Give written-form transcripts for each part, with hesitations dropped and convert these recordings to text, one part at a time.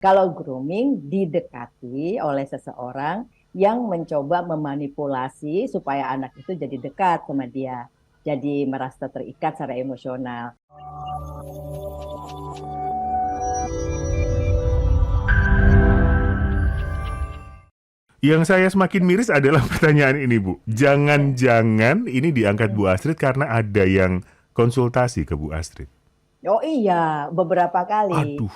Kalau grooming didekati oleh seseorang yang mencoba memanipulasi supaya anak itu jadi dekat sama dia, jadi merasa terikat secara emosional. Yang saya semakin miris adalah pertanyaan ini, Bu. Jangan-jangan ini diangkat Bu Astrid karena ada yang konsultasi ke Bu Astrid. Oh iya, beberapa kali. Aduh.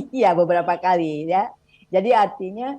Iya, beberapa kali ya. Jadi artinya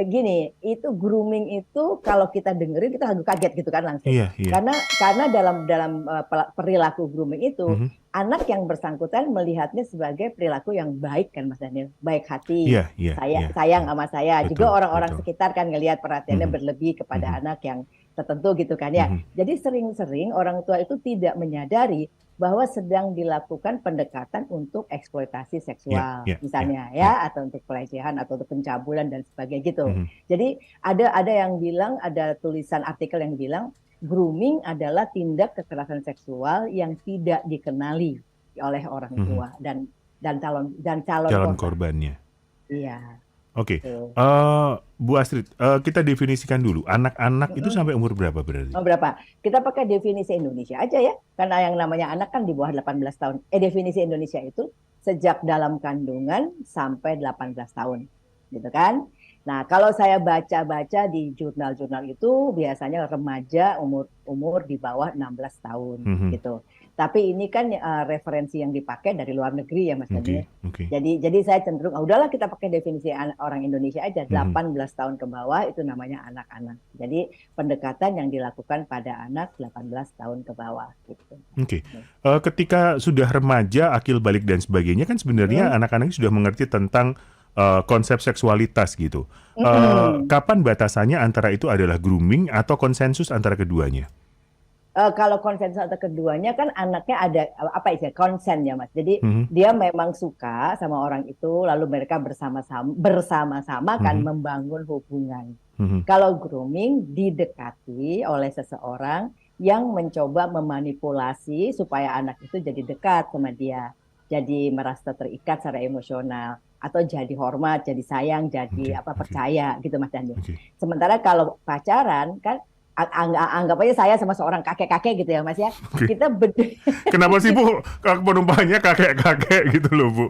gini, itu grooming itu kalau kita dengerin kita agak kaget gitu kan langsung. Iya, iya. Karena dalam perilaku grooming itu Mhm. anak yang bersangkutan melihatnya sebagai perilaku yang baik kan Mas Daniel, baik hati, Iya, iya, iya, sayang iya. sama saya. Juga Betul, orang-orang betul. sekitar kan ngelihat perhatiannya Mhm, berlebih kepada mhm, anak yang tertentu gitu kan ya. mhm. Jadi sering-sering orang tua itu tidak menyadari bahwa sedang dilakukan pendekatan untuk eksploitasi Iya, seksual, iya, iya, misalnya iya. ya, atau untuk pelecehan atau untuk pencabulan dan sebagainya gitu. Mhm, Jadi ada yang bilang, ada tulisan artikel yang bilang grooming adalah tindak kekerasan seksual yang tidak dikenali oleh orang mhm. tua dan calon Calon korban. korbannya. Iya, Oke. tuh. Bu Astrid, kita definisikan dulu. Anak-anak itu Mm-mm. sampai umur berapa berarti? Oh, berapa? Kita pakai definisi Indonesia aja ya. Karena yang namanya anak kan di bawah 18 tahun. Definisi Indonesia itu sejak dalam kandungan sampai 18 tahun. Gitu kan? Nah, kalau saya baca-baca di jurnal-jurnal itu biasanya remaja umur umur di bawah 16 tahun Mhm. gitu. Tapi ini kan referensi yang dipakai dari luar negeri ya Mas Daniel. Oke, oke. Jadi saya cenderung, udahlah kita pakai definisi orang Indonesia aja, Mhm. 18 tahun ke bawah itu namanya anak-anak. Jadi pendekatan yang dilakukan pada anak 18 tahun ke bawah gitu. Oke. Ketika sudah remaja, akil balik dan sebagainya kan sebenarnya Hmm? anak-anak sudah mengerti tentang konsep seksualitas gitu. Mm-mm. Kapan batasannya antara itu adalah grooming atau konsensus antara keduanya? Kalau konsen atau keduanya kan anaknya ada apa istilah konsen ya Mas. Jadi Mhm, dia memang suka sama orang itu, lalu mereka bersama-sama kan mhm, membangun hubungan. mhm. Kalau grooming didekati oleh seseorang yang mencoba memanipulasi supaya anak itu jadi dekat sama dia, jadi merasa terikat secara emosional atau jadi hormat, jadi sayang, jadi Oke, apa oke, percaya gitu Mas Daniel. oke. Sementara kalau pacaran kan anggap aja saya sama seorang kakek-kakek gitu ya Mas ya. Oke. Kita Kenapa sih Bu? Penumpangnya kakek-kakek gitu loh Bu.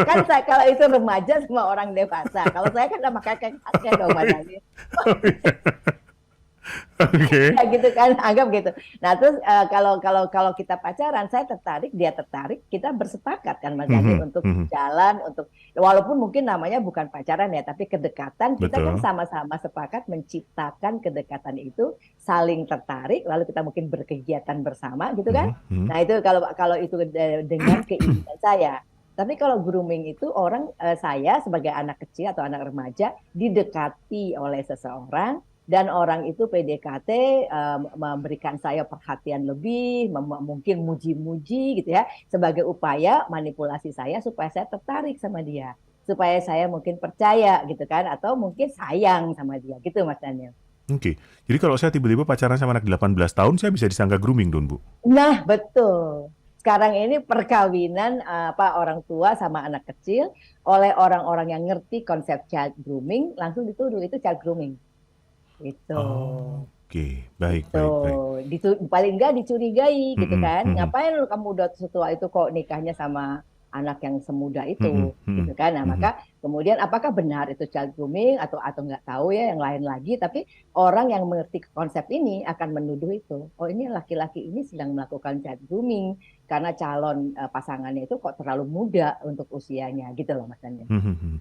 kan saya kalau itu remaja sama orang dewasa. Kalau saya kan sama kakek-kakek dong Oh Mas iya. Daniel. Oh iya. Oke. Ya gitu kan, anggap gitu. Nah terus kalau kita pacaran, saya tertarik, dia tertarik, kita bersepakat kan Mas Daniel Mhm, untuk mhm. jalan, untuk walaupun mungkin namanya bukan pacaran ya, tapi kedekatan kita kan Betul. sama-sama sepakat menciptakan kedekatan itu saling tertarik, lalu kita mungkin berkegiatan bersama gitu kan. Mhm, mhm. Nah itu kalau kalau itu dengan keinginan saya. Tapi kalau grooming itu orang saya sebagai anak kecil atau anak remaja didekati oleh seseorang dan orang itu PDKT memberikan saya perhatian lebih, mungkin muji-muji gitu ya, sebagai upaya manipulasi saya supaya saya tertarik sama dia, supaya saya mungkin percaya gitu kan, atau mungkin sayang sama dia gitu Mas Daniel. Oke. Jadi kalau saya tiba-tiba pacaran sama anak 18 tahun, saya bisa disangka grooming dong, Bu? Nah betul. Sekarang ini perkawinan apa orang tua sama anak kecil oleh orang-orang yang ngerti konsep child grooming langsung dituduh itu child grooming. Itu. Oke. Baik, Itu baik, baik. paling enggak dicurigai gitu Mhm, kan, mhm, ngapain lu kamu udah setua itu kok nikahnya sama anak yang semuda itu mhm, gitu mhm, kan. Nah maka mhm. kemudian apakah benar itu child grooming atau nggak tahu ya yang lain lagi, tapi orang yang mengerti konsep ini akan menuduh itu, oh ini laki-laki ini sedang melakukan child grooming karena calon pasangannya itu kok terlalu muda untuk usianya gitu loh Mas Daniel. Mhm, mhm.